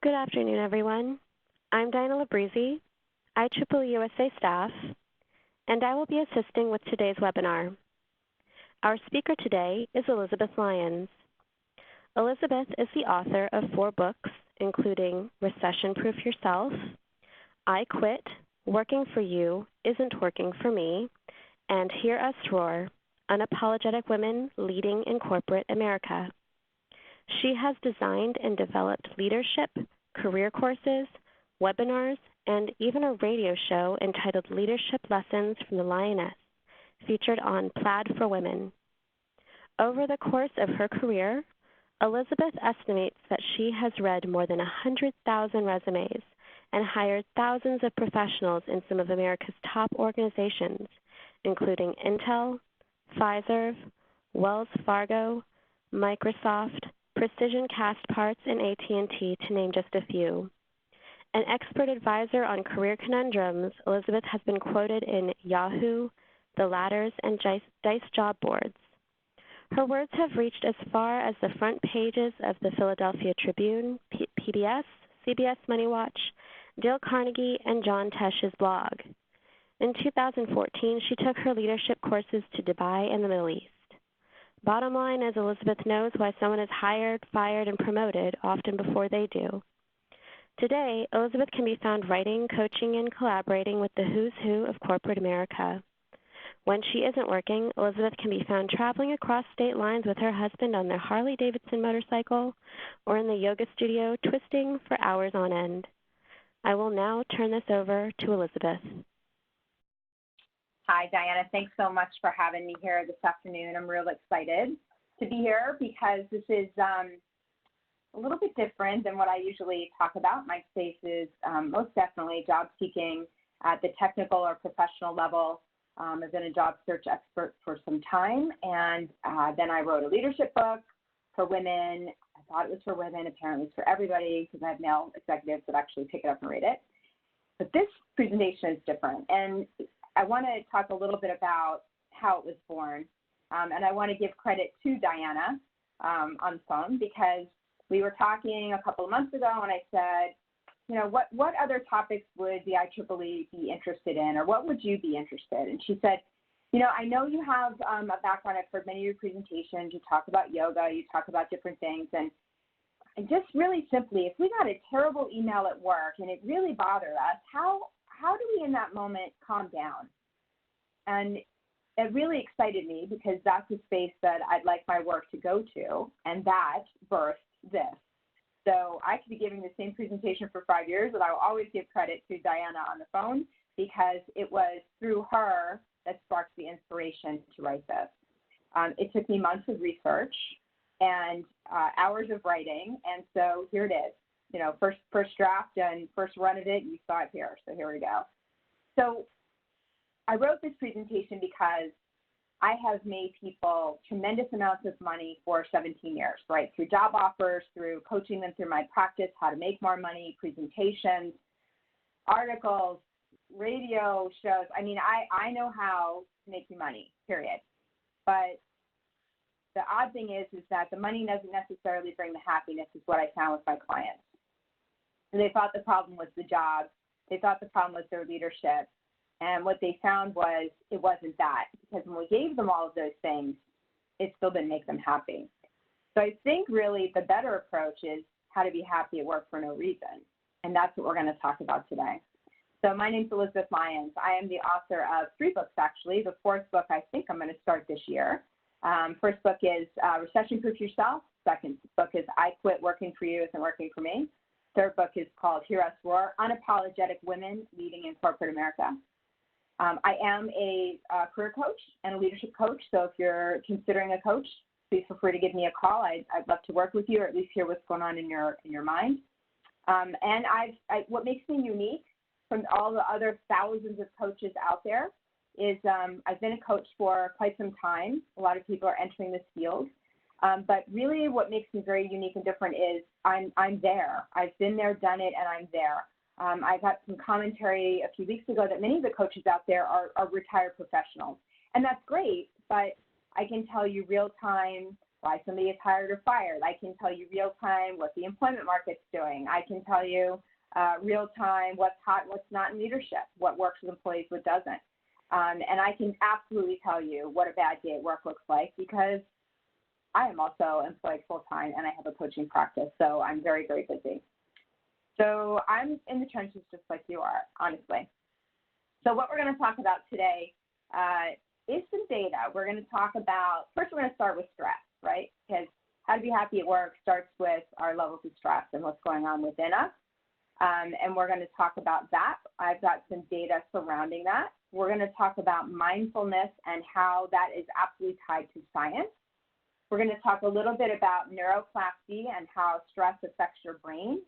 Good afternoon, everyone. I'm Diana Labrizi, IEEE USA staff, and I will be assisting with today's webinar. Our speaker today is Elizabeth Lyons. Elizabeth is the author of 4 books, including Recession-Proof Yourself, I Quit, Working for You Isn't Working for Me, and Hear Us Roar, Unapologetic Women Leading in Corporate America. She has designed and developed leadership, career courses, webinars, and even a radio show entitled Leadership Lessons from the Lioness, featured on Plaid for Women. Over the course of her career, Elizabeth estimates that she has read more than 100,000 resumes and hired thousands of professionals in some of America's top organizations, including Intel, Pfizer, Wells Fargo, Microsoft, Precision Cast Parts, and AT&T, to name just a few. An expert advisor on career conundrums, Elizabeth has been quoted in Yahoo, The Ladders, and Dice job boards. Her words have reached as far as the front pages of the Philadelphia Tribune, PBS, CBS Money Watch, Dale Carnegie, and John Tesh's blog. In 2014, she took her leadership courses to Dubai and the Middle East. Bottom line is Elizabeth knows why someone is hired, fired, and promoted often before they do. Today, Elizabeth can be found writing, coaching, and collaborating with the who's who of corporate America. When she isn't working, Elizabeth can be found traveling across state lines with her husband on their Harley-Davidson motorcycle or in the yoga studio twisting for hours on end. I will now turn this over to Elizabeth. Hi, Diana. Thanks so much for having me here this afternoon. I'm real excited to be here because this is a little bit different than what I usually talk about. My space is most definitely job seeking at the technical or professional level. I've been a job search expert for some time, and then I wrote a leadership book for women. I thought it was for women. Apparently it's for everybody because I have male executives that actually pick it up and read it. But this presentation is different, and I want to talk a little bit about how it was born, and I want to give credit to Diana on the phone because we were talking a couple of months ago, and I said, you know, what other topics would the IEEE be interested in, or what would you be interested in? And she said, you know, I know you have a background. I've heard many of your presentations. You talk about yoga. You talk about different things, and just really simply, if we got a terrible email at work and it really bothered us, how do we in that moment calm down? And it really excited me because that's a space that I'd like my work to go to, and that birthed this. So I could be giving the same presentation for 5 years, but I will always give credit to Diana on the phone because it was through her that sparked the inspiration to write this. It took me months of research and hours of writing, and so here it is. You know, first draft and first run of it, you saw it here, so here we go. So I wrote this presentation because I have made people tremendous amounts of money for 17 years, right? Through job offers, through coaching them through my practice, how to make more money, presentations, articles, radio shows. I mean, I know how to make you money, period. But the odd thing is that the money doesn't necessarily bring the happiness is what I found with my clients. And they thought the problem was the job. They thought the problem was their leadership. And what they found was it wasn't that, because when we gave them all of those things, it still didn't make them happy. So I think really the better approach is how to be happy at work for no reason. And that's what we're going to talk about today. So my name's Elizabeth Lyons. I am the author of 3 books, actually. The 4th book I think I'm going to start this year. First book is Recession-Proof Yourself. Second book is I Quit, Working for You Isn't Working for Me. Third book is called Hear Us Roar, Unapologetic Women Leading in Corporate America. I am a career coach and a leadership coach, so if you're considering a coach, please feel free to give me a call. I'd love to work with you, or at least hear what's going on in your mind. And what makes me unique from all the other thousands of coaches out there is I've been a coach for quite some time. A lot of people are entering this field. But really what makes me very unique and different is I'm there. I've been there, done it, and I'm there. I got some commentary a few weeks ago that many of the coaches out there are retired professionals. And that's great, but I can tell you real-time why somebody is hired or fired. I can tell you real time what the employment market's doing. I can tell you real time what's hot, what's not in leadership, what works with employees, what doesn't. And I can absolutely tell you what a bad day at work looks like because I am also employed full-time and I have a coaching practice, so I'm very, very busy. So I'm in the trenches just like you are, honestly. So what we're going to talk about today is some data. We're going to talk about, first we're going to start with stress, right? Because how to be happy at work starts with our levels of stress and what's going on within us. And we're going to talk about that. I've got some data surrounding that. We're going to talk about mindfulness and how that is absolutely tied to science. We're going to talk a little bit about neuroplasticity and how stress affects your brain.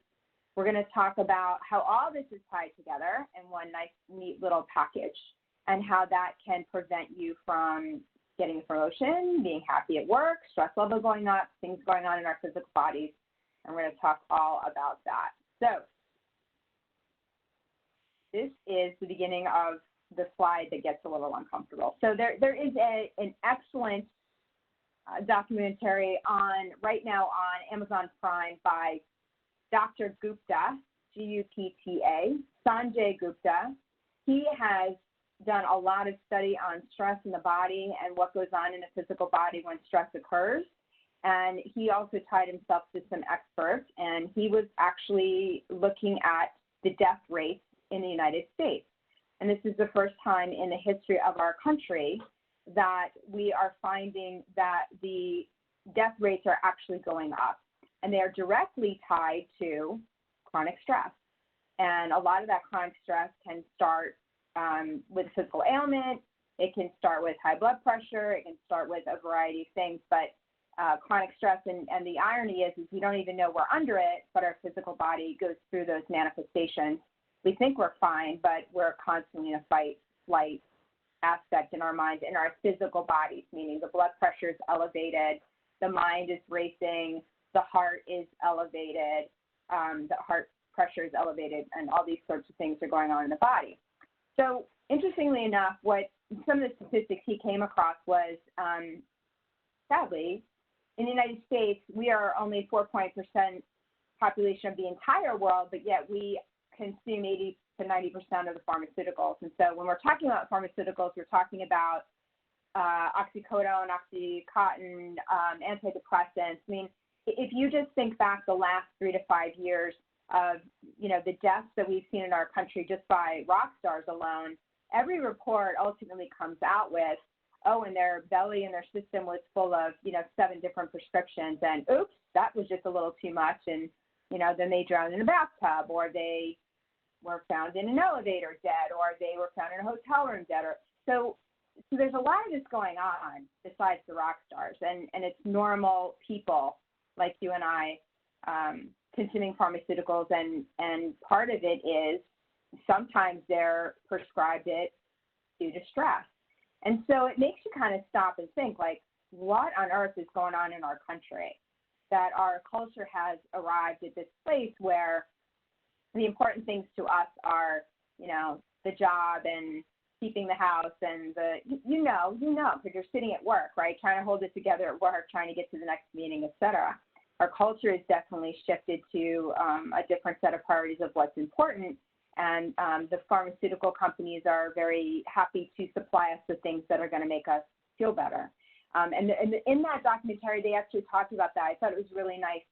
We're going to talk about how all this is tied together in one nice, neat little package and how that can prevent you from getting a promotion, being happy at work, stress level going up, things going on in our physical bodies. And we're going to talk all about that. So this is the beginning of the slide that gets a little uncomfortable. So there is an excellent documentary on right now on Amazon Prime by Dr. Gupta, G-U-P-T-A, Sanjay Gupta. He has done a lot of study on stress in the body and what goes on in the physical body when stress occurs. And he also tied himself to some experts, and he was actually looking at the death rates in the United States. And this is the first time in the history of our country that we are finding that the death rates are actually going up. And they are directly tied to chronic stress. And a lot of that chronic stress can start with a physical ailment. It can start with high blood pressure. It can start with a variety of things. But chronic stress, and the irony is we don't even know we're under it, but our physical body goes through those manifestations. We think we're fine, but we're constantly in a fight-flight aspect in our minds, in our physical bodies, meaning the blood pressure is elevated, the mind is racing, the heart is elevated, the heart pressure is elevated, and all these sorts of things are going on in the body. So interestingly enough, what some of the statistics he came across was, sadly, in the United States, we are only 4% population of the entire world, but yet we consume 80 to 90% of the pharmaceuticals. And so when we're talking about pharmaceuticals, we're talking about oxycodone, oxycontin, antidepressants. I mean, if you just think back the last 3 to 5 years of, the deaths that we've seen in our country just by rock stars alone, every report ultimately comes out with, and their belly and their system was full of, 7 different prescriptions, and oops, that was just a little too much, and, then they drowned in a bathtub, or they were found in an elevator dead, or they were found in a hotel room dead. So there's a lot of this going on besides the rock stars, and it's normal people like you and I consuming pharmaceuticals, and part of it is sometimes they're prescribed it due to stress. And so it makes you kind of stop and think, like, what on earth is going on in our country that our culture has arrived at this place where the important things to us are, the job and keeping the house and because you're sitting at work, right, trying to hold it together at work, trying to get to the next meeting, et cetera. Our culture has definitely shifted to a different set of priorities of what's important. And the pharmaceutical companies are very happy to supply us with things that are going to make us feel better. And in that documentary, they actually talked about that. I thought it was a really nice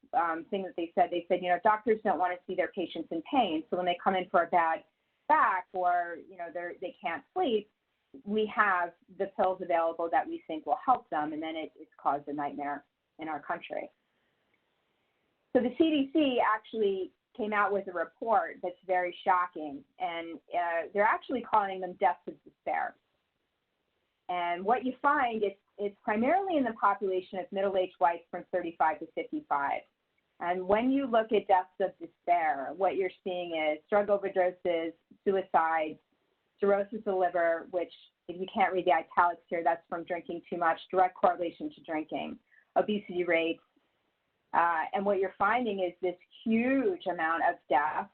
thing that they said. They said, doctors don't want to see their patients in pain. So when they come in for a bad back or, they can't sleep, we have the pills available that we think will help them. And then it's caused a nightmare in our country. So the CDC actually came out with a report that's very shocking, and they're actually calling them deaths of despair. And what you find, it's primarily in the population of middle-aged whites from 35 to 55. And when you look at deaths of despair, what you're seeing is drug overdoses, suicides, cirrhosis of the liver, which, if you can't read the italics here, that's from drinking too much, direct correlation to drinking, obesity rates. And what you're finding is this huge amount of death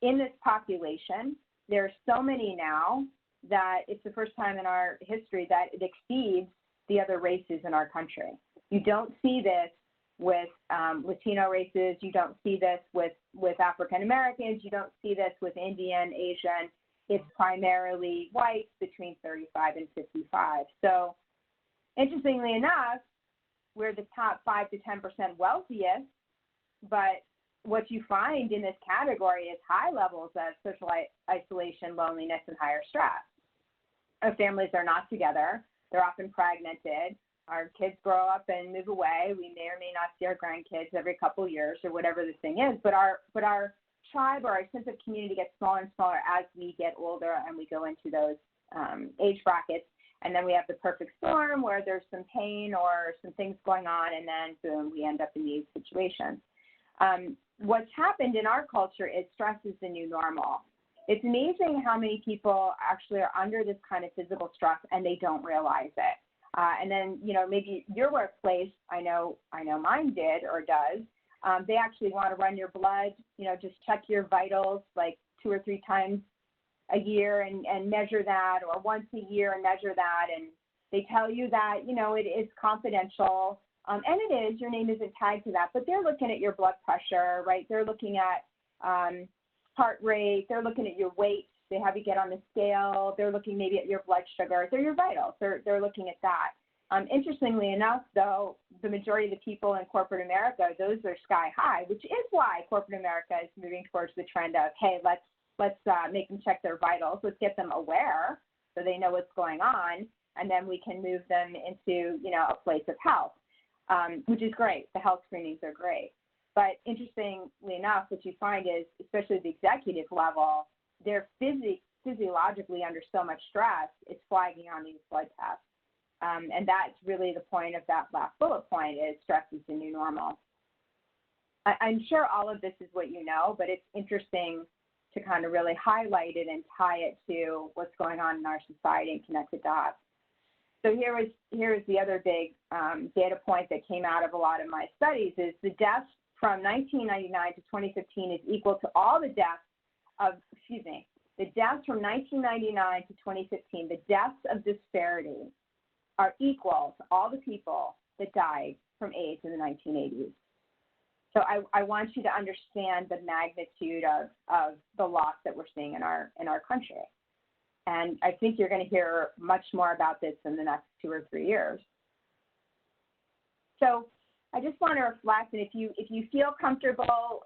in this population. There are so many now that it's the first time in our history that it exceeds the other races in our country. You don't see this with Latino races. You don't see this with African Americans. You don't see this with Indian, Asian. It's primarily whites between 35 and 55. So interestingly enough, we're the top 5 to 10% wealthiest, but what you find in this category is high levels of social isolation, loneliness, and higher stress. Our families are not together. They're often fragmented. Our kids grow up and move away. We may or may not see our grandkids every couple of years or whatever the thing is, but our tribe or our sense of community gets smaller and smaller as we get older and we go into those age brackets. And then we have the perfect storm where there's some pain or some things going on, and then boom, we end up in these situations. What's happened in our culture is stress is the new normal. It's amazing how many people actually are under this kind of physical stress and they don't realize it. And then, maybe your workplace, I know mine did or does, they actually want to run your blood, just check your vitals like 2 or 3 times a year and measure that, or once a year and measure that. And they tell you that, it is confidential. And it is, your name isn't tagged to that, but they're looking at your blood pressure, right? They're looking at heart rate. They're looking at your weight. They have you get on the scale. They're looking maybe at your blood sugar. They're your vitals. They're looking at that. Interestingly enough, though, the majority of the people in corporate America, those are sky high, which is why corporate America is moving towards the trend of, hey, let's make them check their vitals. Let's get them aware so they know what's going on, and then we can move them into, a place of health, which is great. The health screenings are great. But interestingly enough, what you find is, especially at the executive level, they're physiologically under so much stress, it's flagging on these blood tests. And that's really the point of that last bullet point is stress is the new normal. I'm sure all of this is what you know, but it's interesting to kind of really highlight it and tie it to what's going on in our society and connect the dots. So here is the other big data point that came out of a lot of my studies is the deaths from 1999 to 2015 is equal to all the deaths the deaths from 1999 to 2015, the deaths of disparity are equal to all the people that died from AIDS in the 1980s. So I want you to understand the magnitude of the loss that we're seeing in our country. And I think you're going to hear much more about this in the next 2 or 3 years. So I just want to reflect, and if you feel comfortable,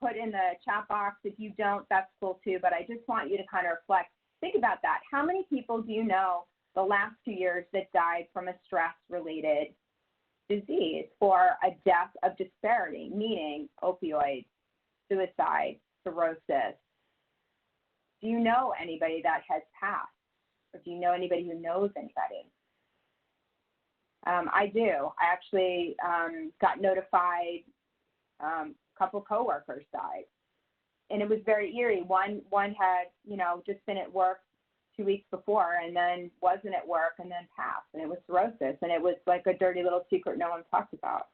put in the chat box. If you don't, that's cool too, but I just want you to kind of reflect. Think about that. How many people do you know the last 2 years that died from a stress-related disease or a death of disparity, meaning opioids, suicide, cirrhosis? Do you know anybody that has passed? Or do you know anybody who knows anybody? I do. I actually got notified a couple coworkers died. And it was very eerie. One had, just been at work 2 weeks before and then wasn't at work and then passed. And it was cirrhosis. And it was like a dirty little secret no one talked about.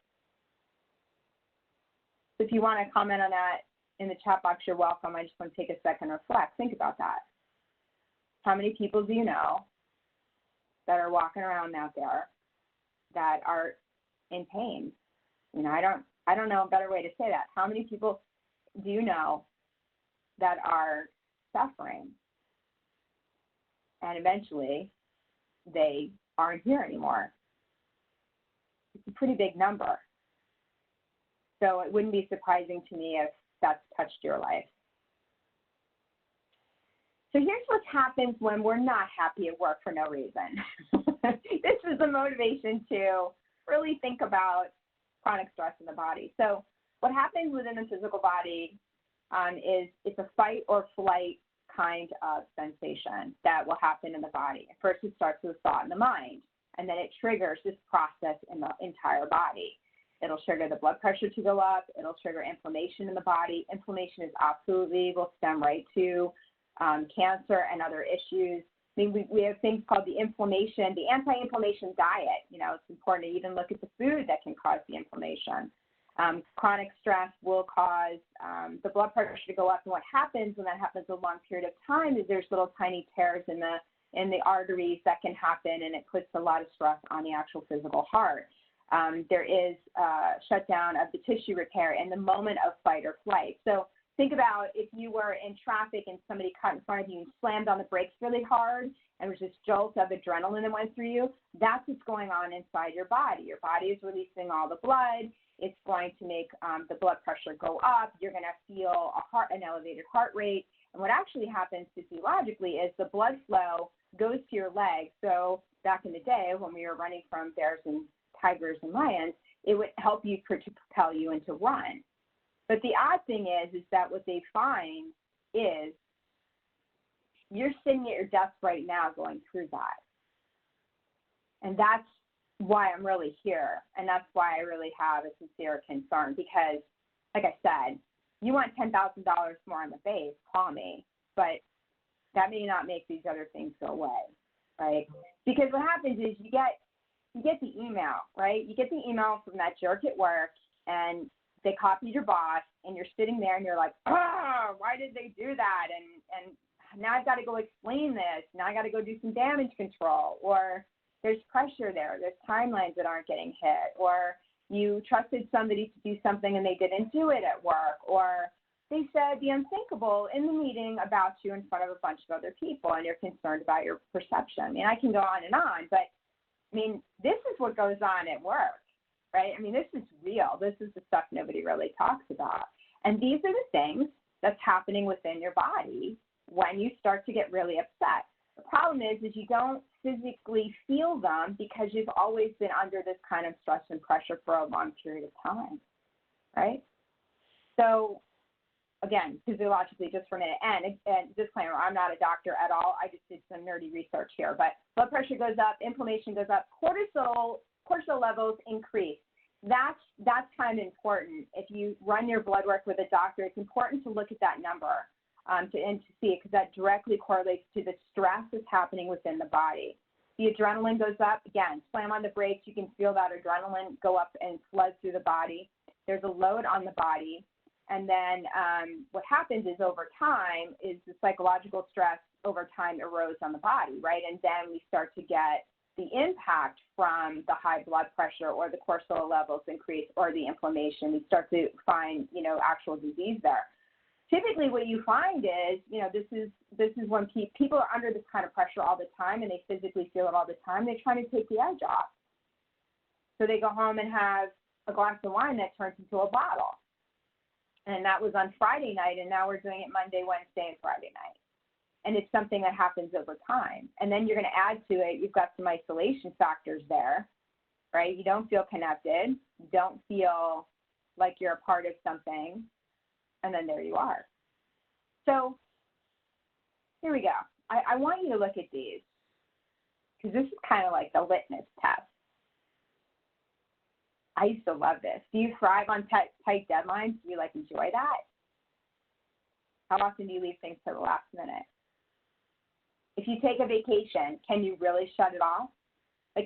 So if you want to comment on that in the chat box, you're welcome. I just want to take a second to reflect. Think about that. How many people do you know that are walking around out there that are in pain? I don't know a better way to say that. How many people do you know that are suffering and eventually they aren't here anymore? It's a pretty big number. So it wouldn't be surprising to me if that's touched your life. So here's what happens when we're not happy at work for no reason. This is the motivation to really think about chronic stress in the body. So what happens within the physical body is it's a fight or flight kind of sensation that will happen in the body. First, it starts with a thought in the mind, and then it triggers this process in the entire body. It'll trigger the blood pressure to go up. It'll trigger inflammation in the body. Inflammation is absolutely will stem right to cancer and other issues. I mean, we have things called the anti-inflammation diet. It's important to even look at the food that can cause the inflammation. Chronic stress will cause the blood pressure to go up. And what happens when that happens a long period of time is there's little tiny tears in the arteries that can happen, and it puts a lot of stress on the actual physical heart. There is shutdown of the tissue repair in the moment of fight or flight. So think about if you were in traffic and somebody cut in front of you and slammed on the brakes really hard, and there was this jolt of adrenaline that went through you. That's what's going on inside your body. Your body is releasing all the blood. It's going to make the blood pressure go up. You're going to feel an elevated heart rate. And what actually happens physiologically is the blood flow goes to your legs. So back in the day when we were running from bears and tigers and lions, it would help you to propel you into run. But the odd thing is that what they find is you're sitting at your desk right now going through that. And that's why I'm really here. And that's why I really have a sincere concern because, like I said, you want $10,000 more on the base, call me. But that may not make these other things go away, right? Because what happens is you get the email, right? You get the email from that jerk at work, and they copied your boss, and you're sitting there, and you're like, oh, why did they do that? And now I've got to go explain this. Now I got to go do some damage control. Or there's pressure there. There's timelines that aren't getting hit. Or you trusted somebody to do something, and they didn't do it at work. Or they said the unthinkable in the meeting about you in front of a bunch of other people, and you're concerned about your perception. I mean, I can go on, but I mean, this is what goes on at work, right? I mean, this is real. This is the stuff nobody really talks about. And these are the things that's happening within your body when you start to get really upset. The problem is you don't physically feel them because you've always been under this kind of stress and pressure for a long period of time, right? So, again, physiologically, just for a minute, and disclaimer, I'm not a doctor at all. I just did some nerdy research here. But blood pressure goes up, inflammation goes up, cortisol levels increase. That's kind of important. If you run your blood work with a doctor, it's important to look at that number and to see it because that directly correlates to the stress that's happening within the body. The adrenaline goes up. Again, slam on the brakes. You can feel that adrenaline go up and flood through the body. There's a load on the body. And then what happens is over time is the psychological stress over time erodes on the body, right? And then we start to get the impact from the high blood pressure or the cortisol levels increase or the inflammation. We start to find, actual disease there. Typically what you find is, this is when people are under this kind of pressure all the time and they physically feel it all the time. They're trying to take the edge off. So they go home and have a glass of wine that turns into a bottle. And that was on Friday night, and now we're doing it Monday, Wednesday, and Friday night. And it's something that happens over time. And then you're going to add to it, you've got some isolation factors there, right? You don't feel connected. You don't feel like you're a part of something. And then there you are. So here we go. I want you to look at these because this is kind of like the litmus test. I used to love this. Do you thrive on tight deadlines? Do you enjoy that? How often do you leave things to the last minute? If you take a vacation, can you really shut it off?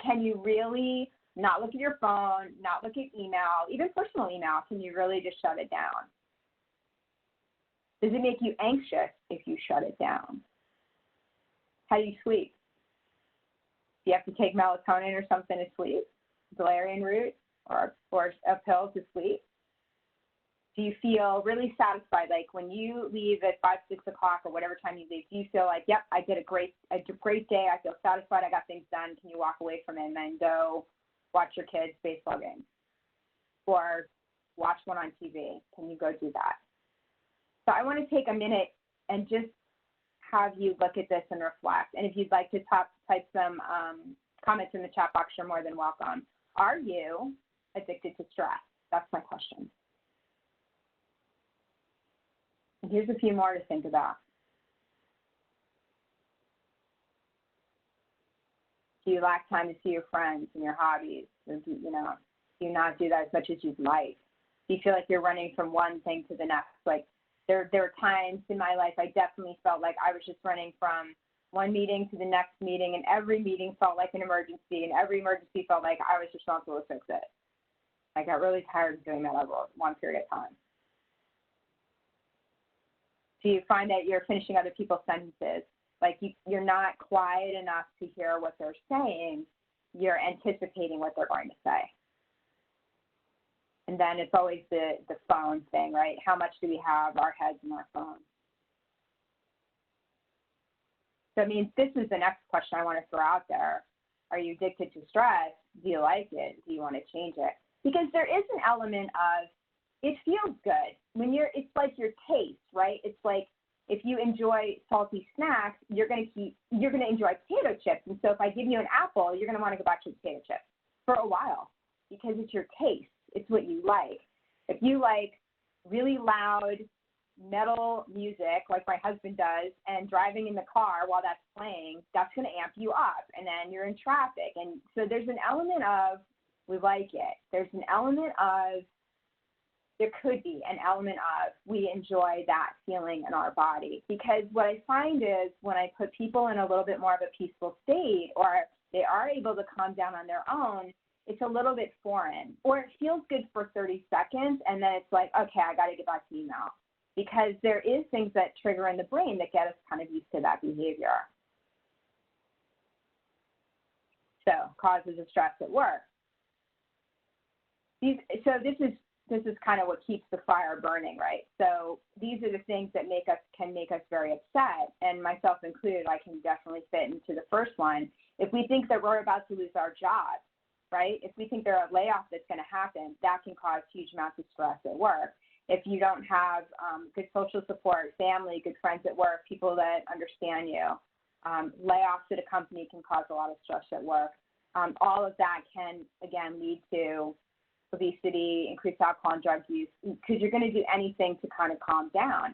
Can you really not look at your phone, not look at email, even personal email? Can you really just shut it down? Does it make you anxious if you shut it down? How do you sleep? Do you have to take melatonin or something to sleep? Valerian root or a pill to sleep? Do you feel really satisfied? When you leave at 5, 6 o'clock or whatever time you leave, do you feel like, yep, I did a great day. I feel satisfied. I got things done. Can you walk away from it and then go watch your kids' baseball game or watch one on TV? Can you go do that? So I want to take a minute and just have you look at this and reflect. And if you'd like to type some comments in the chat box, you're more than welcome. Are you addicted to stress? That's my question. And here's a few more to think about. Do you lack time to see your friends and your hobbies? Or do you not do that as much as you'd like? Do you feel like you're running from one thing to the next? There were times in my life I definitely felt like I was just running from one meeting to the next meeting, and every meeting felt like an emergency, and every emergency felt like I was responsible to fix it. I got really tired of doing that over one period of time. Do you find that you're finishing other people's sentences? You're not quiet enough to hear what they're saying. You're anticipating what they're going to say. And then it's always the phone thing, right? How much do we have our heads in our phones? So, I mean, this is the next question I want to throw out there. Are you addicted to stress? Do you like it? Do you want to change it? Because there is an element of, it feels good. It's like your taste, right? It's like if you enjoy salty snacks, you're going to enjoy potato chips. And so if I give you an apple, you're going to want to go back to potato chips for a while because it's your taste. It's what you like. If you like really loud metal music like my husband does and driving in the car while that's playing, that's going to amp you up, and then you're in traffic. And so there's an element of we like it. There's an element of there could be an element of we enjoy that feeling in our body, because what I find is when I put people in a little bit more of a peaceful state, or they are able to calm down on their own, it's a little bit foreign, or it feels good for 30 seconds and then it's like, okay, I got to get back to email. Because there is things that trigger in the brain that get us kind of used to that behavior. So causes of stress at work. So this is kind of what keeps the fire burning, right? So these are the things that can make us very upset, and myself included. I can definitely fit into the first one. If we think that we're about to lose our job, right? If we think there's a layoff that's going to happen, that can cause huge amounts of stress at work. If you don't have good social support, family, good friends at work, people that understand you, layoffs at a company can cause a lot of stress at work. All of that can, again, lead to obesity, increased alcohol and drug use, because you're going to do anything to kind of calm down.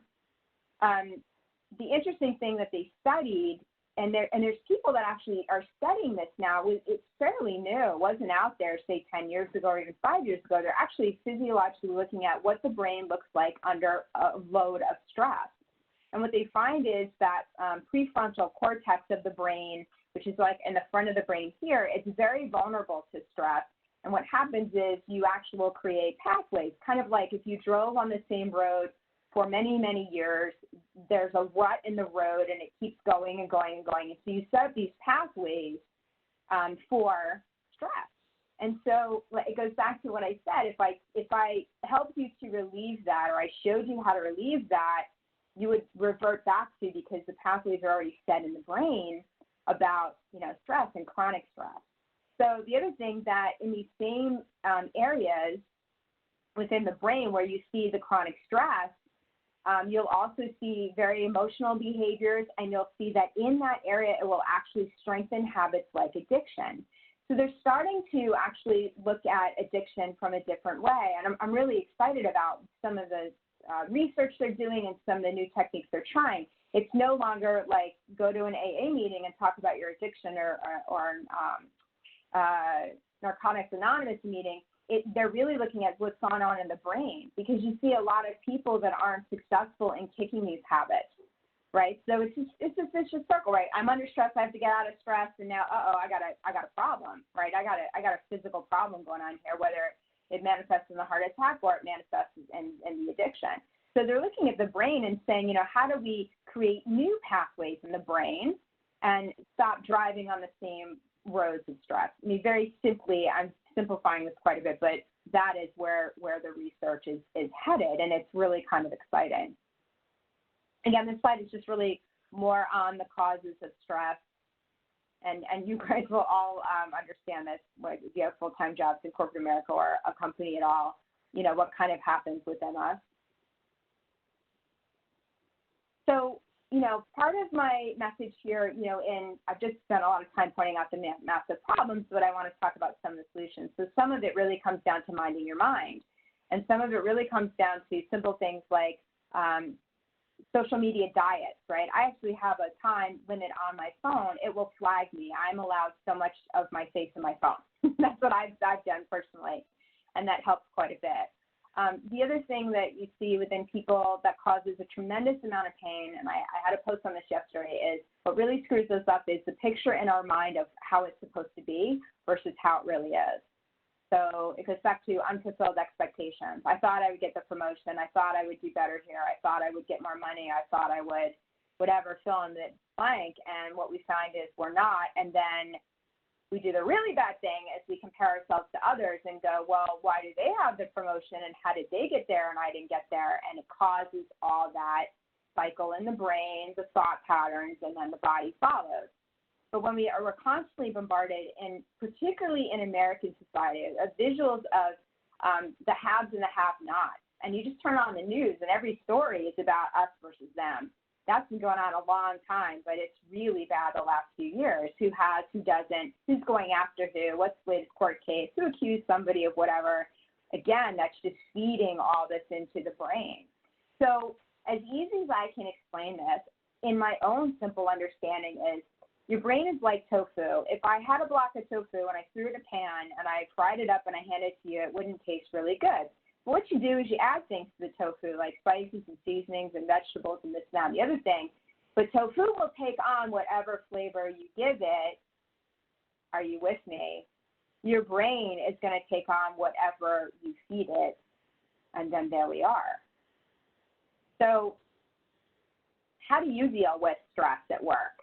The interesting thing that they studied, and there's people that actually are studying this now. It's fairly new. It wasn't out there, say, 10 years ago or even 5 years ago. They're actually physiologically looking at what the brain looks like under a load of stress. And what they find is that prefrontal cortex of the brain, which is like in the front of the brain here, it's very vulnerable to stress. And what happens is you actually will create pathways, kind of like if you drove on the same road for many, many years, there's a rut in the road and it keeps going and going and going. And so you set up these pathways for stress. And so it goes back to what I said. If I helped you to relieve that, or I showed you how to relieve that, you would revert back to, because the pathways are already set in the brain about, stress and chronic stress. So the other thing that in these same areas within the brain where you see the chronic stress, you'll also see very emotional behaviors, and you'll see that in that area it will actually strengthen habits like addiction. So they're starting to actually look at addiction from a different way, and I'm really excited about some of the research they're doing and some of the new techniques they're trying. It's no longer like go to an AA meeting and talk about your addiction or Narcotics Anonymous meeting. They're really looking at what's going on in the brain, because you see a lot of people that aren't successful in kicking these habits, right? So it's just a vicious circle, right? I'm under stress, I have to get out of stress, and now I got a problem, right? I got a physical problem going on here, whether it manifests in the heart attack or it manifests in the addiction. So they're looking at the brain and saying, how do we create new pathways in the brain and stop driving on the same roads of stress? I mean, very simply, I'm simplifying this quite a bit, but that is where the research is headed, and it's really kind of exciting. Again, this slide is just really more on the causes of stress, and you guys will all understand this, like if you have full-time jobs in corporate America or a company at all, what kind of happens within us. So, part of my message here, and I've just spent a lot of time pointing out the massive problems, but I want to talk about some of the solutions. So some of it really comes down to minding your mind. And some of it really comes down to simple things like social media diets, right? I actually have a time limit on my phone. It will flag me. I'm allowed so much of my face in my phone. That's what I've done personally, and that helps quite a bit. The other thing that you see within people that causes a tremendous amount of pain, and I had a post on this yesterday, is what really screws us up is the picture in our mind of how it's supposed to be versus how it really is. So it goes back to unfulfilled expectations. I thought I would get the promotion. I thought I would do better here. I thought I would get more money. I thought I would whatever, fill in the blank. And what we find is we're not. And then We do the really bad thing is we compare ourselves to others and go, well, why do they have the promotion and how did they get there and I didn't get there? And it causes all that cycle in the brain, the thought patterns, and then the body follows. But when we're constantly bombarded, and particularly in American society, of visuals of the haves and the have-nots, and you just turn on the news and every story is about us versus them. That's been going on a long time, but it's really bad the last few years. Who has, who doesn't, who's going after who, what's the latest court case, who accused somebody of whatever. Again, that's just feeding all this into the brain. So as easy as I can explain this, in my own simple understanding is your brain is like tofu. If I had a block of tofu and I threw it in a pan and I fried it up and I handed it to you, it wouldn't taste really good. But what you do is you add things to the tofu, like spices and seasonings and vegetables and this, that, and the other thing. But tofu will take on whatever flavor you give it. Are you with me? Your brain is going to take on whatever you feed it, and then there we are. So how do you deal with stress at work?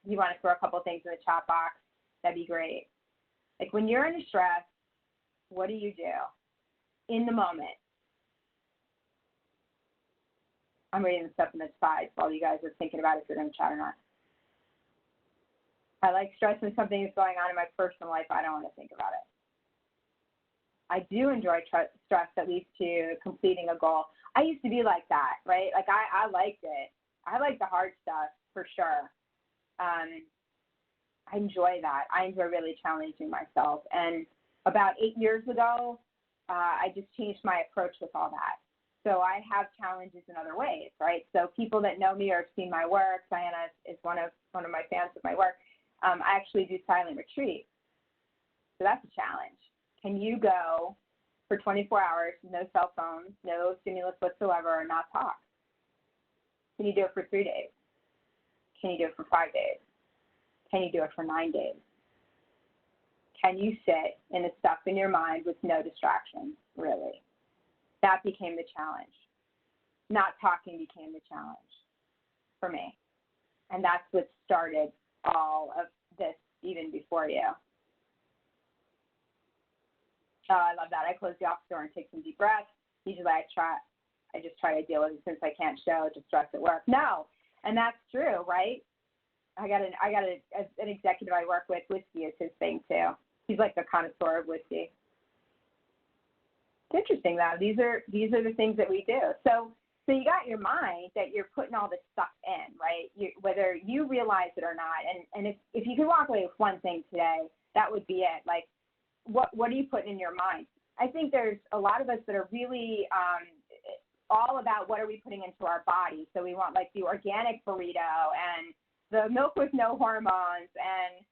You want to throw a couple things in the chat box, that'd be great. Like when you're in stress, what do you do in the moment? I'm reading the stuff in the slides while you guys are thinking about if you're going to chat or not. I like stress when something is going on in my personal life. I don't want to think about it. I do enjoy stress that leads to completing a goal. I used to be like that, right? Like I liked it. I like the hard stuff for sure. I enjoy that. I enjoy really challenging myself. And about 8 years ago, I just changed my approach with all that. So I have challenges in other ways, right? So people that know me or have seen my work, Diana is one of my fans of my work. I actually do silent retreat. So that's a challenge. Can you go for 24 hours, no cell phones, no stimulus whatsoever, and not talk? Can you do it for 3 days? Can you do it for 5 days? Can you do it for 9 days? Can you sit in the stuff in your mind with no distractions, really? That became the challenge. Not talking became the challenge for me. And that's what started all of this even before you. Oh, I love that. I close the office door and take some deep breaths. Usually I just try to deal with it since I can't show distress at work. No, and that's true, right? I got an executive I work with. Whiskey is his thing too. He's like the connoisseur of whiskey. It's interesting though. These are the things that we do. So you got your mind that you're putting all this stuff in, right? Whether you realize it or not. And if you could walk away with one thing today, that would be it. Like, what are you putting in your mind? I think there's a lot of us that are really all about what are we putting into our body. So we want like the organic burrito and the milk with no hormones and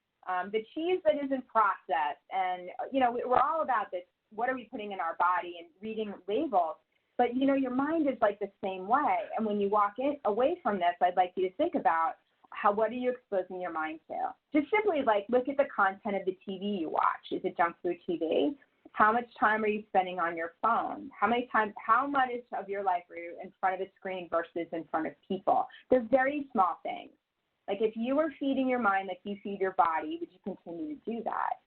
the cheese that isn't processed. And, we're all about this. What are we putting in our body and reading labels? But, your mind is like the same way. And when you walk away from this, I'd like you to think about what are you exposing your mind to? Just simply like look at the content of the TV you watch. Is it junk food TV? How much time are you spending on your phone? How much of your life are you in front of a screen versus in front of people? They're very small things. Like if you were feeding your mind like you feed your body, would you continue to do that?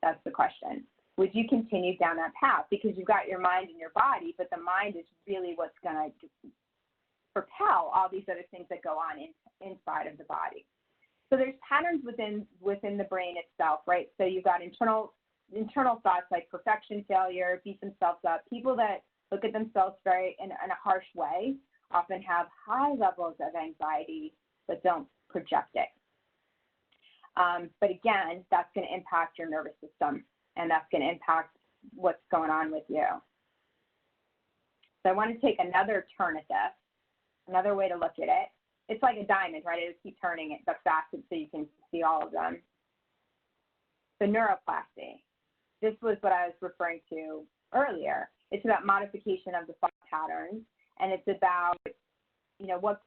That's the question. Would you continue down that path? Because you've got your mind and your body, but the mind is really what's going to propel all these other things that go on inside of the body. So there's patterns within the brain itself, right? So you've got internal thoughts like perfection, failure, beat themselves up. People that look at themselves very in a harsh way often have high levels of anxiety but don't project it. But again, that's going to impact your nervous system, and that's going to impact what's going on with you. So I want to take another turn at this, another way to look at it. It's like a diamond, right? I just keep turning it, the facets, so you can see all of them. The neuroplasty. This was what I was referring to earlier. It's about modification of the thought patterns, and it's about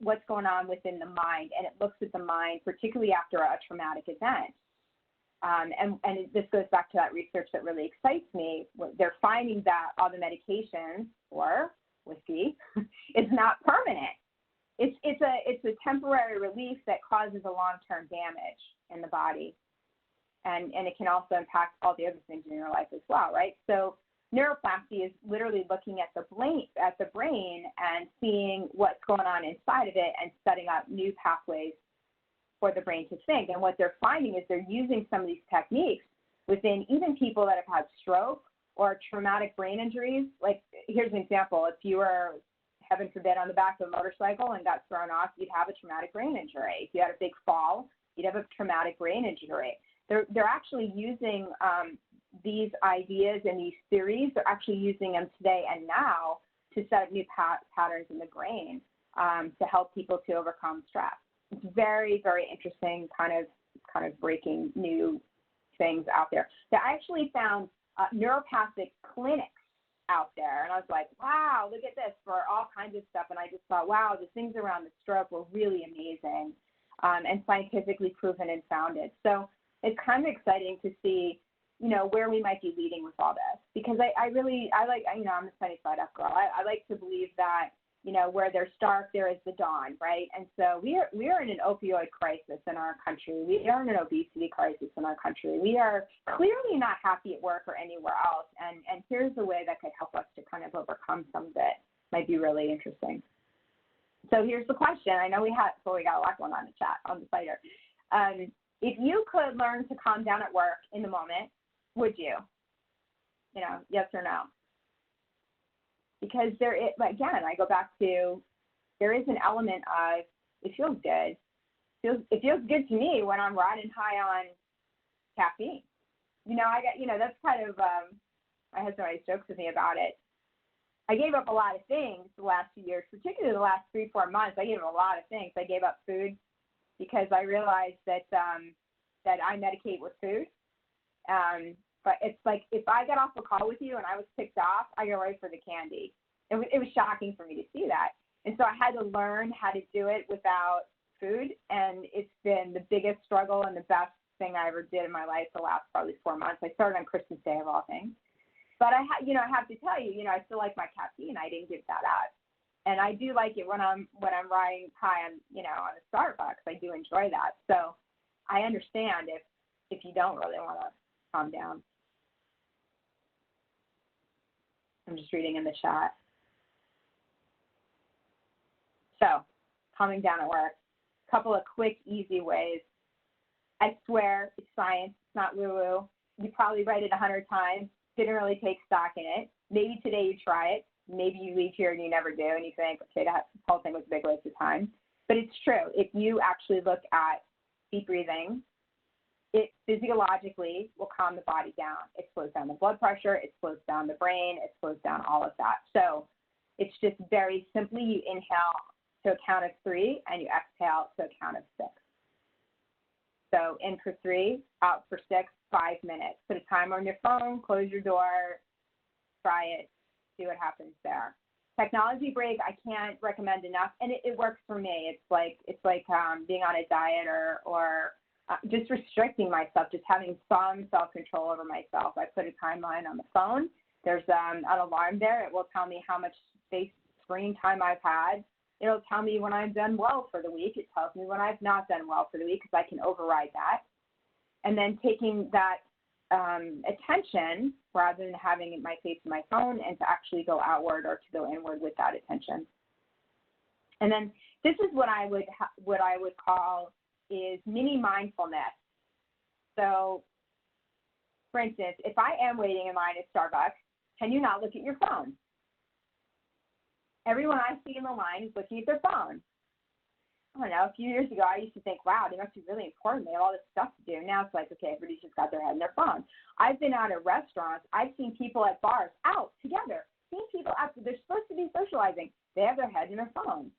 what's going on within the mind, and it looks at the mind, particularly after a traumatic event. And this goes back to that research that really excites me. They're finding that all the medications or whiskey is not permanent. It's a temporary relief that causes a long-term damage in the body. and it can also impact all the other things in your life as well, right? So neuroplasty is literally looking at the brain and seeing what's going on inside of it and setting up new pathways for the brain to think. And what they're finding is they're using some of these techniques within even people that have had stroke or traumatic brain injuries. Like, here's an example. If you were, heaven forbid, on the back of a motorcycle and got thrown off, you'd have a traumatic brain injury. If you had a big fall, you'd have a traumatic brain injury. They're actually using these ideas and these theories. They're actually using them today and now to set up new patterns in the brain to help people to overcome stress. It's very, very interesting, kind of breaking new things out there. I actually found neuropathic clinics out there, and I was like, wow, look at this, for all kinds of stuff. And I just thought, wow, the things around the stroke were really amazing and scientifically proven and founded. So it's kind of exciting to see, you know, where we might be leading with all this, because I like, you know, I'm a sunny side up girl. I like to believe that, you know, where there's dark, there is the dawn, right? And so we are in an opioid crisis in our country. We are in an obesity crisis in our country. We are clearly not happy at work or anywhere else. And here's a way that could help us to kind of overcome some of it. Might be really interesting. So here's the question. I know we got a lot going on in the chat, on the site here. If you could learn to calm down at work in the moment, would you? You know, yes or no? Because again, I go back to, there is an element of, it feels good. It feels good to me when I'm riding high on caffeine. You know, that's kind of, my husband always jokes with me about it. I gave up a lot of things the last few years, particularly the last 3-4 months. I gave up a lot of things. I gave up food because I realized that I medicate with food. But it's like, if I got off a call with you and I was ticked off, I go right for the candy. It was shocking for me to see that. And so I had to learn how to do it without food. And it's been the biggest struggle and the best thing I ever did in my life the last probably 4 months. I started on Christmas Day of all things. But I have to tell you, I still like my caffeine. I didn't give that up. And I do like it when I'm riding high on, on a Starbucks. I do enjoy that. So I understand if you don't really want to calm down. I'm just reading in the chat. So, calming down at work. A couple of quick, easy ways. I swear, it's science. It's not woo-woo. You probably read it 100 times. Didn't really take stock in it. Maybe today you try it. Maybe you leave here and you never do, and you think, okay, that whole thing was a big waste of time. But it's true. If you actually look at deep breathing, it physiologically will calm the body down. It slows down the blood pressure. It slows down the brain. It slows down all of that. So it's just very simply, you inhale to a count of 3 and you exhale to a count of 6. So in for 3, out for 6, 5 minutes. Put a timer on your phone, close your door, try it, see what happens there. Technology break, I can't recommend enough, and it works for me. It's like being on a diet or just restricting myself, just having some self-control over myself. I put a timeline on the phone. There's an alarm there. It will tell me how much screen time I've had. It'll tell me when I've done well for the week. It tells me when I've not done well for the week, because I can override that. And then taking that attention, rather than having my face in my phone, and to actually go outward or to go inward with that attention. And then this is what I would call is mini mindfulness. So, for instance, if I am waiting in line at Starbucks, can you not look at your phone? Everyone I see in the line is looking at their phone. I don't know, a few years ago, I used to think, wow, they must be really important. They have all this stuff to do. Now it's like, okay, everybody's just got their head in their phone. I've been out at restaurants. I've seen people at bars out together. Seen people after they're supposed to be socializing. They have their head in their phones.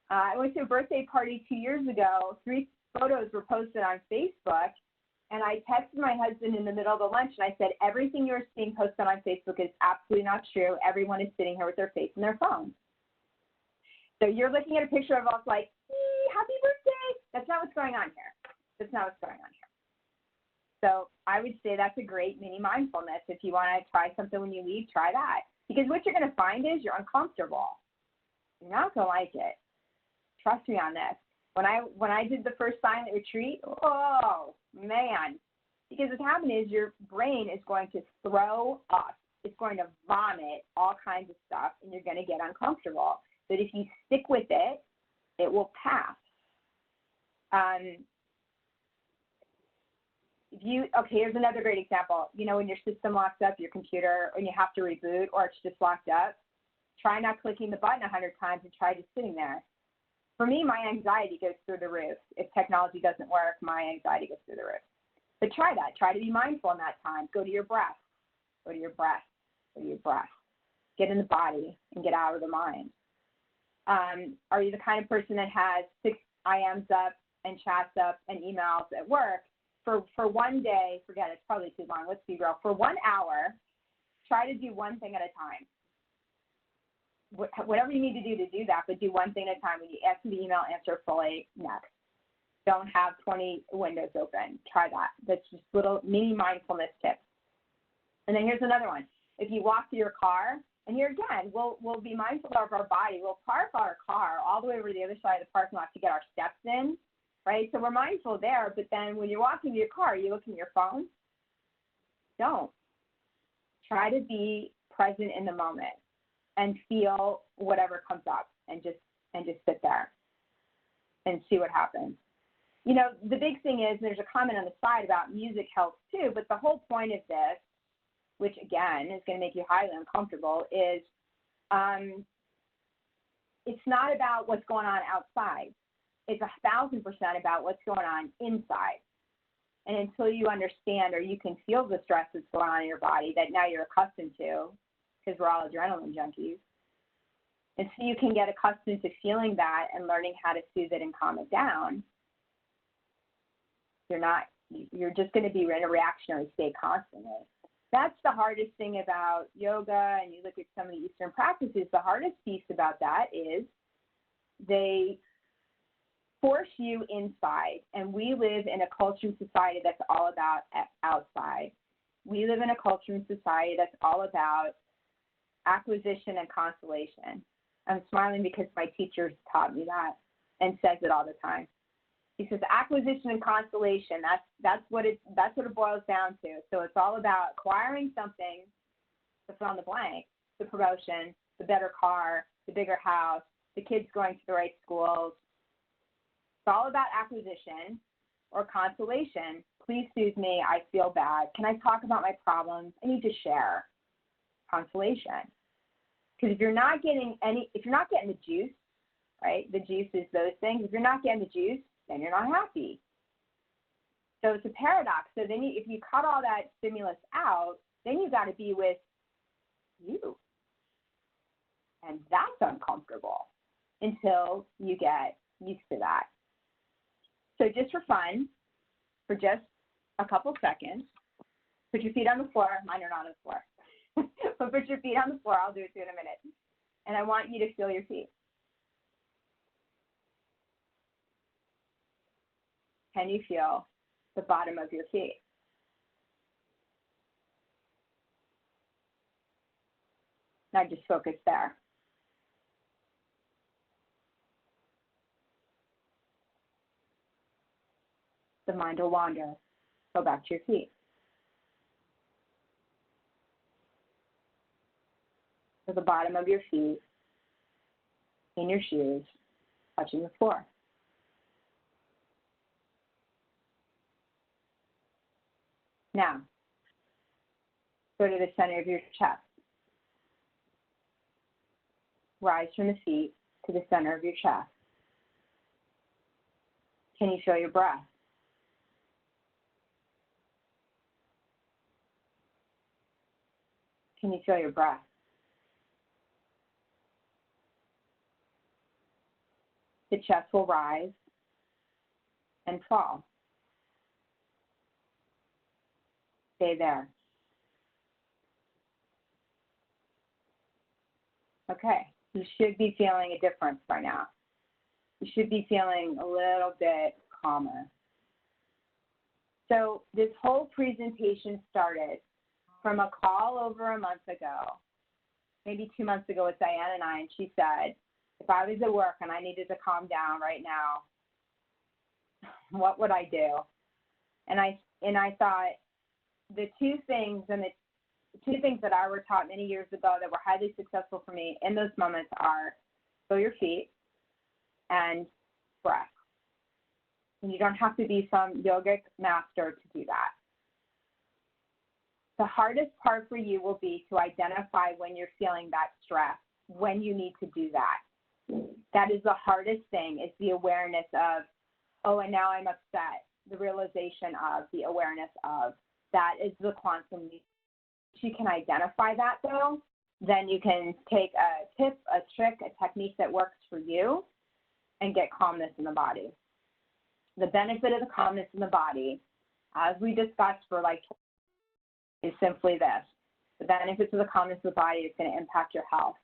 I went to a birthday party 2 years ago. 3 photos were posted on Facebook, and I texted my husband in the middle of the lunch, and I said, everything you're seeing posted on Facebook is absolutely not true. Everyone is sitting here with their face in their phone. So you're looking at a picture of us like, happy birthday. That's not what's going on here. That's not what's going on here. So I would say that's a great mini mindfulness. If you want to try something when you leave, try that. Because what you're going to find is you're uncomfortable. You're not going to like it. Trust me on this. When I did the first silent retreat, oh, man, Because what's happening is your brain is going to throw up. It's going to vomit all kinds of stuff, and you're going to get uncomfortable. But if you stick with it, it will pass. Here's another great example. You know, when your system locks up, your computer, and you have to reboot, or it's just locked up, try not clicking the button 100 times and try just sitting there. For me, my anxiety goes through the roof. If technology doesn't work, my anxiety goes through the roof. But try that. Try to be mindful in that time. Go to your breath. Go to your breath. Go to your breath. Get in the body and get out of the mind. Are you the kind of person that has 6 IMs up and chats up and emails at work? For one day, forget it, it's probably too long. Let's be real. For 1 hour, try to do one thing at a time. Whatever you need to do that, but do one thing at a time. When you answer the email, answer fully. Next. Don't have 20 windows open. Try that. That's just little mini mindfulness tips. And then here's another one. If you walk to your car, and here again, we'll be mindful of our body. We'll park our car all the way over to the other side of the parking lot to get our steps in, right? So we're mindful there, but then when you're walking to your car, are you looking at your phone? Don't. Try to be present in the moment and feel whatever comes up, and just sit there and see what happens. You know, the big thing is, there's a comment on the side about music helps too, but the whole point of this, which again is going to make you highly uncomfortable, is it's not about what's going on outside. It's 1,000% about what's going on inside. And until you understand, or you can feel the stress that's going on in your body that now you're accustomed to, because we're all adrenaline junkies, and so you can get accustomed to feeling that and learning how to soothe it and calm it down, you're just going to be in a reactionary state constantly. That's the hardest thing about yoga, and you look at some of the Eastern practices, the hardest piece about that is they force you inside, and we live in a culture and society that's all about outside. We live in a culture and society that's all about acquisition and consolation. I'm smiling because my teacher taught me that and says it all the time. He says acquisition and consolation, that's what it boils down to. So it's all about acquiring something to fill in the blank, the promotion, the better car, the bigger house, the kids going to the right schools. It's all about acquisition or consolation. Please soothe me, I feel bad. Can I talk about my problems? I need to share. Consolation. Because if you're not getting the juice, right? The juice is those things. If you're not getting the juice, then you're not happy. So it's a paradox. So then if you cut all that stimulus out, then you got to be with you. And that's uncomfortable until you get used to that. So just for fun, for just a couple seconds, put your feet on the floor. Mine are not on the floor. But put your feet on the floor. I'll do it too in a minute. And I want you to feel your feet. Can you feel the bottom of your feet? Now just focus there. The mind will wander. Go back to your feet. So the bottom of your feet in your shoes touching the floor. Now, go to the center of your chest. Rise from the feet to the center of your chest. Can you feel your breath? Can you feel your breath? The chest will rise and fall. Stay there. Okay, you should be feeling a difference by now. You should be feeling a little bit calmer. So this whole presentation started from a call over a month ago, maybe 2 months ago with Diane and I, and she said, if I was at work and I needed to calm down right now, what would I do? And I And I thought the two things that I were taught many years ago that were highly successful for me in those moments are feel your feet and breath. And you don't have to be some yogic master to do that. The hardest part for you will be to identify when you're feeling that stress, when you need to do that. That is the hardest thing, is the awareness of, oh, and now I'm upset. The realization of, the awareness of, that is the quantum leap. If you can identify that, though, then you can take a tip, a trick, a technique that works for you and get calmness in the body. The benefit of the calmness in the body, as we discussed for is simply this. The benefits of the calmness of the body is going to impact your health.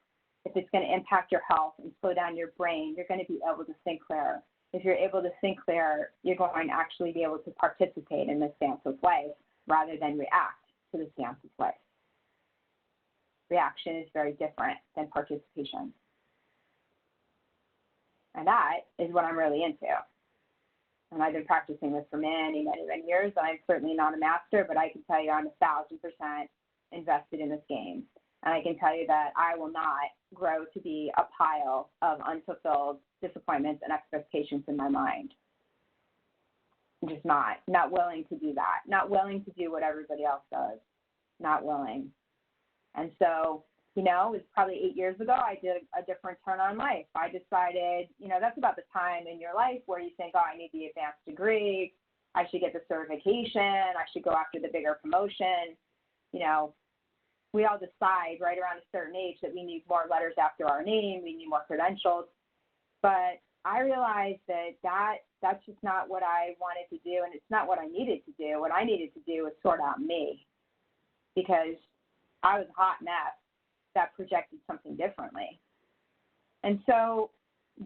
If it's going to impact your health and slow down your brain, you're going to be able to think clearer. If you're able to think clearer, you're going to actually be able to participate in this dance of life rather than react to this dance of life. Reaction is very different than participation. And that is what I'm really into. And I've been practicing this for many, many, many years. I'm certainly not a master, but I can tell you I'm 1,000% invested in this game. And I can tell you that I will not grow to be a pile of unfulfilled disappointments and expectations in my mind. I'm just not willing to do that, not willing to do what everybody else does, not willing. And so, it was probably 8 years ago, I did a different turn on life. I decided, that's about the time in your life where you think, oh, I need the advanced degree, I should get the certification, I should go after the bigger promotion. We all decide right around a certain age that we need more letters after our name, we need more credentials. But I realized that's just not what I wanted to do, and it's not what I needed to do. What I needed to do was sort out me, because I was a hot mess that projected something differently. And so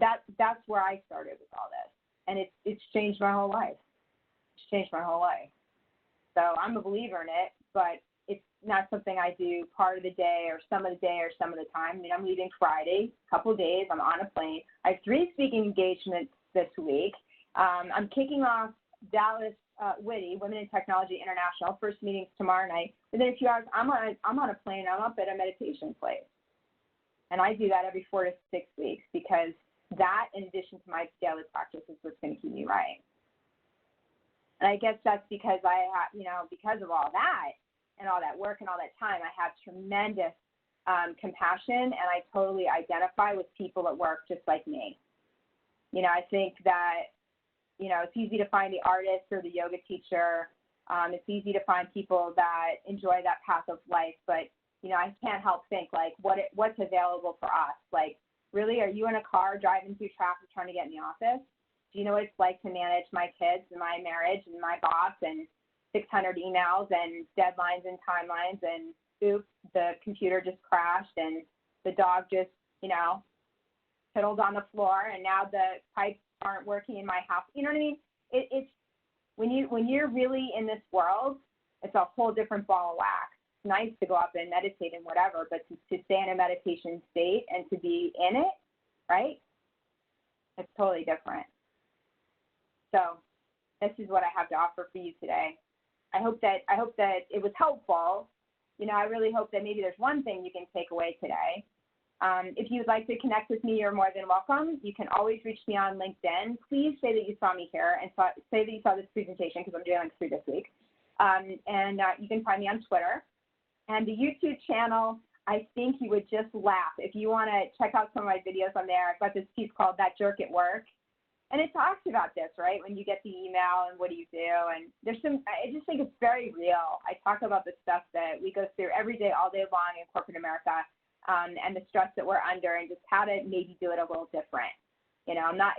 that's where I started with all this. And it's changed my whole life. It's changed my whole life. So I'm a believer in it, but it's not something I do part of the day or some of the day or some of the time. I'm leaving Friday, a couple of days. I'm on a plane. I have 3 speaking engagements this week. I'm kicking off Dallas WITI, Women in Technology International, first meetings tomorrow night. Within a few hours, I'm on a plane. I'm up at a meditation place. And I do that every 4 to 6 weeks, because that, in addition to my daily practice, is what's going to keep me right. And I guess that's because because of all that and all that work and all that time, I have tremendous compassion, and I totally identify with people that work just like me. I think that it's easy to find the artist or the yoga teacher. It's easy to find people that enjoy that path of life. But, I can't help think, what's available for us? Really, are you in a car driving through traffic trying to get in the office? Do you know what it's like to manage my kids and my marriage and my boss and 600 emails and deadlines and timelines, and oops, the computer just crashed and the dog just, fiddled on the floor, and now the pipes aren't working in my house. You know what I mean? It's when you're really in this world, it's a whole different ball of wax. It's nice to go up and meditate and whatever, but to stay in a meditation state and to be in it, right? It's totally different. So this is what I have to offer for you today. I hope that it was helpful. I really hope that maybe there's one thing you can take away today. If you'd like to connect with me, you're more than welcome. You can always reach me on LinkedIn. Please say that you saw me here and say that you saw this presentation, because I'm doing 3 this week. And you can find me on Twitter. And the YouTube channel, I think you would just laugh. If you want to check out some of my videos on there, I've got this piece called That Jerk at Work. And it talks about this, right? When you get the email and what do you do? And I just think it's very real. I talk about the stuff that we go through every day, all day long in corporate America, and the stress that we're under, and just how to maybe do it a little different. I'm not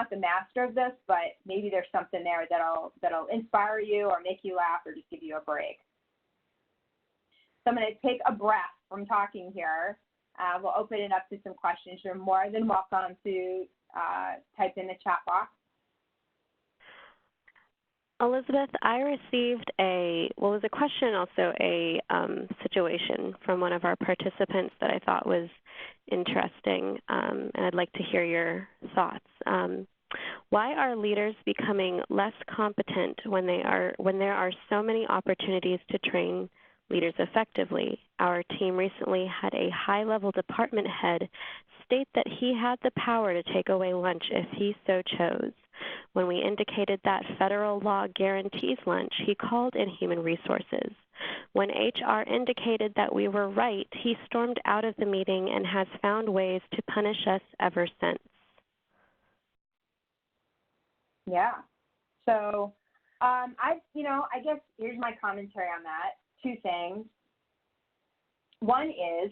the master of this, but maybe there's something there that'll inspire you or make you laugh or just give you a break. So I'm going to take a breath from talking here. We'll open it up to some questions. You're more than welcome to type in the chat box. Elizabeth, I received a question, also a situation from one of our participants that I thought was interesting, and I'd like to hear your thoughts. Why are leaders becoming less competent when there are so many opportunities to train leaders effectively? Our team recently had a high-level department head state that he had the power to take away lunch if he so chose. When we indicated that federal law guarantees lunch, he called in human resources. When HR indicated that we were right, he stormed out of the meeting and has found ways to punish us ever since. Yeah. So, I guess here's my commentary on that. Two things. One is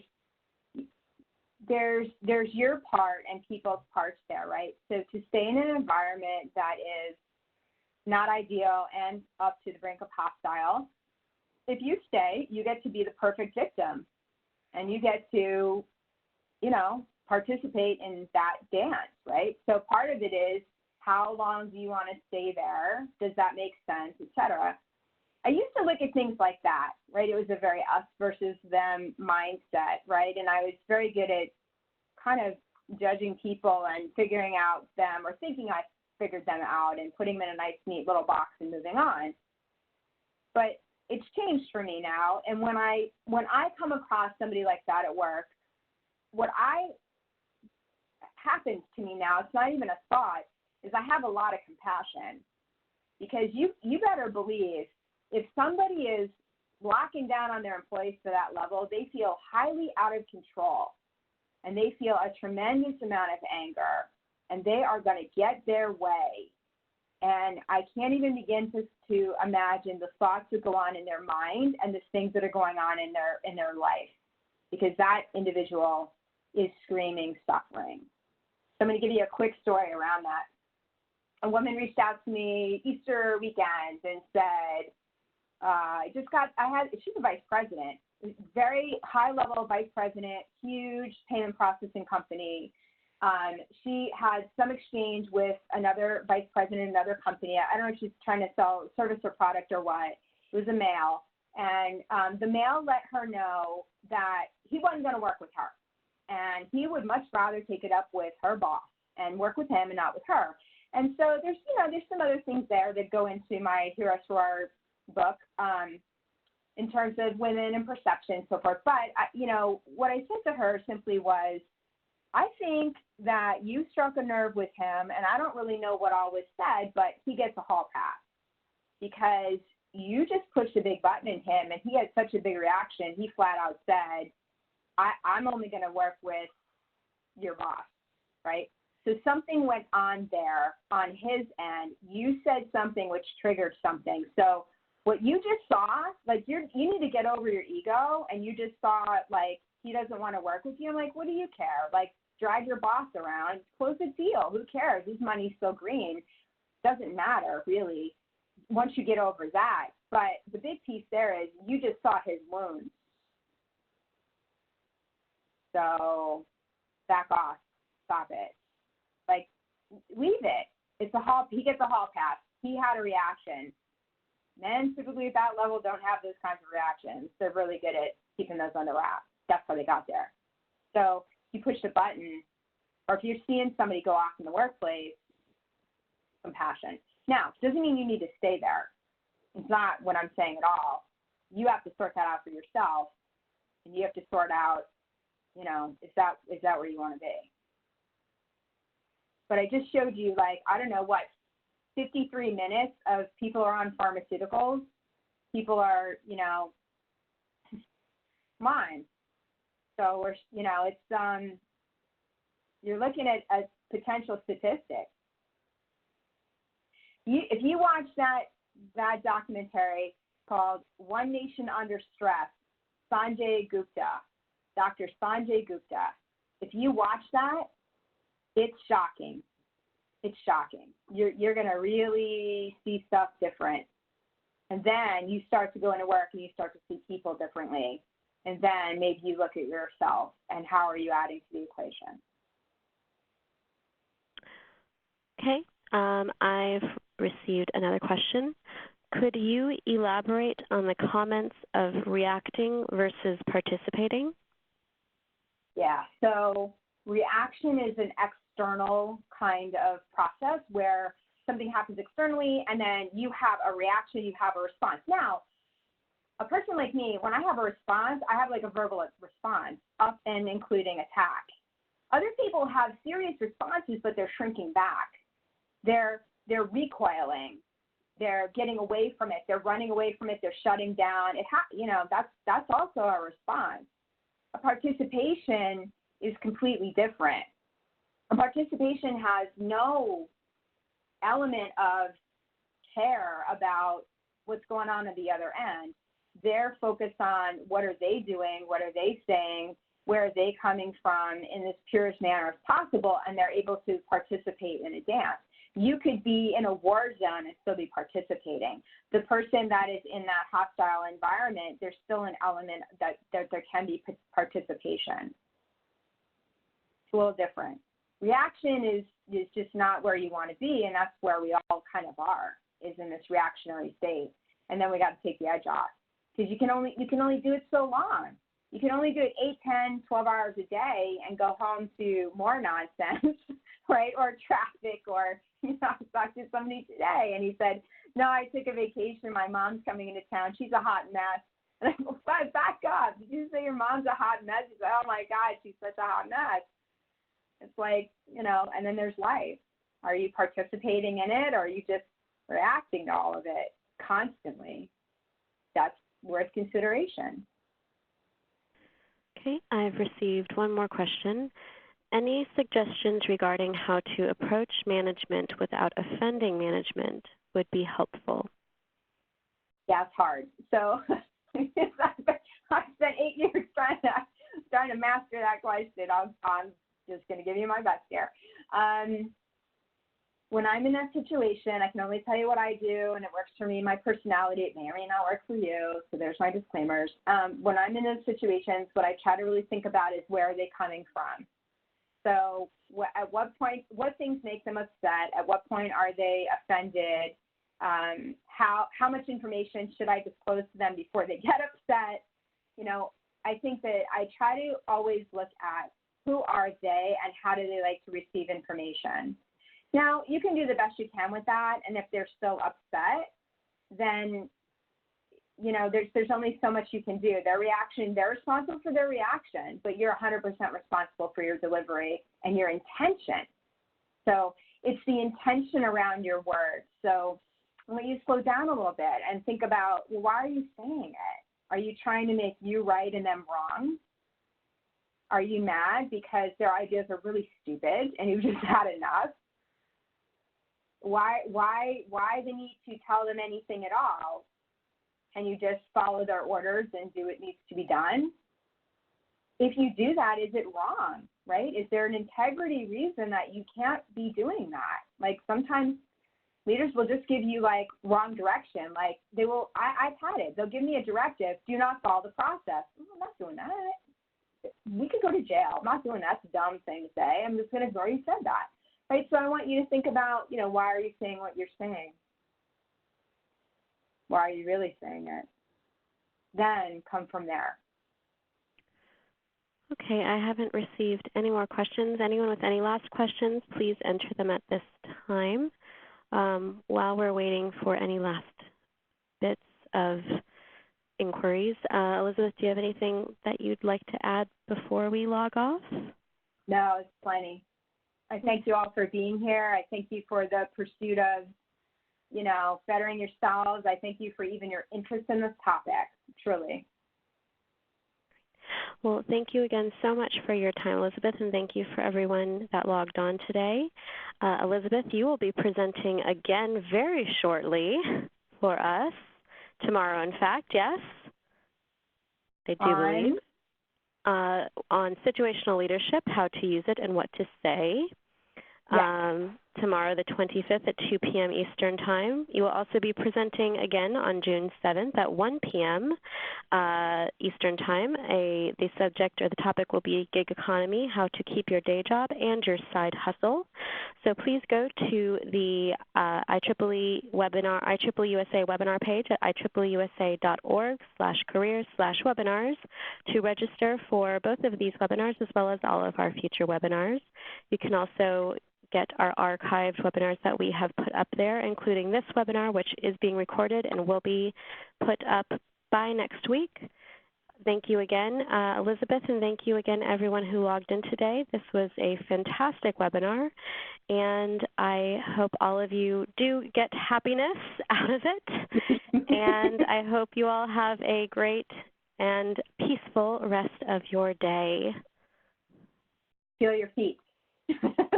there's your part and people's parts there, right? So to stay in an environment that is not ideal and up to the brink of hostile, if you stay, you get to be the perfect victim, and you get to, participate in that dance, right? So part of it is, how long do you want to stay there? Does that make sense, et cetera? I used to look at things like that, right? It was a very us versus them mindset, right? And I was very good at kind of judging people and figuring out them, or thinking I figured them out, and putting them in a nice, neat little box and moving on. But it's changed for me now. And when I come across somebody like that at work, what happens to me now, it's not even a thought, is I have a lot of compassion, because you better believe if somebody is locking down on their employees to that level, they feel highly out of control, and they feel a tremendous amount of anger, and they are going to get their way. And I can't even begin to imagine the thoughts that go on in their mind and the things that are going on in their life, because that individual is screaming suffering. So I'm going to give you a quick story around that. A woman reached out to me Easter weekend and said, she's a vice president, very high level vice president, huge payment processing company. She had some exchange with another vice president in another company. I don't know if she's trying to sell service or product or what. It was a male. And the male let her know that he wasn't going to work with her. And he would much rather take it up with her boss and work with him and not with her. And so there's some other things there that go into my Heroes for Our book in terms of women and perception and so forth. But, what I said to her simply was, I think that you struck a nerve with him, and I don't really know what all was said, but he gets a hall pass, because you just pushed a big button in him, and he had such a big reaction. He flat out said, I'm only going to work with your boss, right? So something went on there on his end. You said something which triggered something. So what you just saw, like you need to get over your ego, and you just saw like he doesn't want to work with you. I'm like, what do you care? Like, drag your boss around, close the deal. Who cares? His money's still green. Doesn't matter really once you get over that. But the big piece there is you just saw his wounds. So back off. Stop it. Like, leave it. He gets a hall pass. He had a reaction. Men typically at that level don't have those kinds of reactions. They're really good at keeping those under wraps. That's how they got there. So you push the button, or if you're seeing somebody go off in the workplace, compassion. Now, doesn't mean you need to stay there. It's not what I'm saying at all. You have to sort that out for yourself, and you have to sort out, is that where you want to be? But I just showed you, 53 minutes of people are on pharmaceuticals. People are, come on. So you're looking at a potential statistic. If you watch that documentary called One Nation Under Stress, Dr. Sanjay Gupta, if you watch that, it's shocking. It's shocking. You're going to really see stuff different. And then you start to go into work and you start to see people differently. And then maybe you look at yourself and how are you adding to the equation. Okay. I've received another question. Could you elaborate on the comments of reacting versus participating? Yeah. So Reaction is an external kind of process where something happens externally and then you have a reaction, you have a response. Now, a person like me, when I have a response, I have like a verbal response up and including attack. Other people have serious responses, but they're shrinking back. They're recoiling. They're getting away from it. They're running away from it. They're shutting down. That's also a response. A participation is completely different. A participation has no element of care about what's going on at the other end. They're focused on what are they doing, what are they saying, where are they coming from in this purest manner as possible, and they're able to participate in a dance. You could be in a war zone and still be participating. The person that is in that hostile environment, there's still an element that there can be participation. It's a little different. Reaction is just not where you want to be, and that's where we all kind of are, is in this reactionary state. And then we got to take the edge off, because you can only do it so long. You can only do it 8, 10, 12 hours a day and go home to more nonsense, right? Or traffic, or, I talked to somebody today and he said, no, I took a vacation. My mom's coming into town. She's a hot mess. And I go, back up. Did you say your mom's a hot mess? He said, oh my God, she's such a hot mess. It's like, and then there's life. Are you participating in it, or are you just reacting to all of it constantly? That's worth consideration. Okay, I've received one more question. Any suggestions regarding how to approach management without offending management would be helpful? Yeah, it's hard. So I've spent 8 years trying to master that question. I'm just going to give you my best here. When I'm in that situation, I can only tell you what I do, and it works for me, my personality. It may or may not work for you, so there's my disclaimers. When I'm in those situations, what I try to really think about is where are they coming from? So at what point, what things make them upset? At what point are they offended? How much information should I disclose to them before they get upset? I think that I try to always look at who are they and how do they like to receive information. Now, you can do the best you can with that, and if they're still upset, then, there's only so much you can do. Their reaction, they're responsible for their reaction, but you're 100% responsible for your delivery and your intention. So it's the intention around your words. So let you slow down a little bit and think about, well, why are you saying it? Are you trying to make you right and them wrong? Are you mad because their ideas are really stupid and you've just had enough? Why the need to tell them anything at all? Can you just follow their orders and do what needs to be done? If you do that, is it wrong, right? Is there an integrity reason that you can't be doing that? Like sometimes leaders will just give you like wrong direction. Like I've had it. They'll give me a directive, do not follow the process. I'm not doing that. We could go to jail. I'm not doing that. That's a dumb thing to say. I'm just going to ignore you said that. Right, so I want you to think about, why are you saying what you're saying? Why are you really saying it? Then come from there. Okay, I haven't received any more questions. Anyone with any last questions, please enter them at this time. While we're waiting for any last bits of inquiries, Elizabeth, do you have anything that you'd like to add before we log off? No, it's plenty. I thank you all for being here. I thank you for the pursuit of, bettering yourselves. I thank you for even your interest in this topic, truly. Well, thank you again so much for your time, Elizabeth, and thank you for everyone that logged on today. Elizabeth, you will be presenting again very shortly for us, tomorrow, in fact, yes? I do believe. On situational leadership, how to use it and what to say. Yes. Tomorrow, the 25th at 2 p.m. Eastern Time. You will also be presenting again on June 7th at 1 p.m. Eastern Time. The subject or the topic will be gig economy, how to keep your day job and your side hustle. So please go to the IEEE USA webinar page at IEEEUSA.org/careers/webinars to register for both of these webinars as well as all of our future webinars. You can also get our archived webinars that we have put up there, including this webinar, which is being recorded and will be put up by next week. Thank you again, Elizabeth, and thank you again, everyone who logged in today. This was a fantastic webinar, and I hope all of you do get happiness out of it, and I hope you all have a great and peaceful rest of your day. Feel your feet.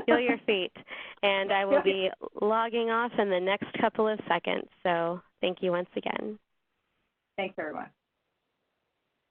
Feel your feet. And I will be logging off in the next couple of seconds. So thank you once again. Thanks, everyone.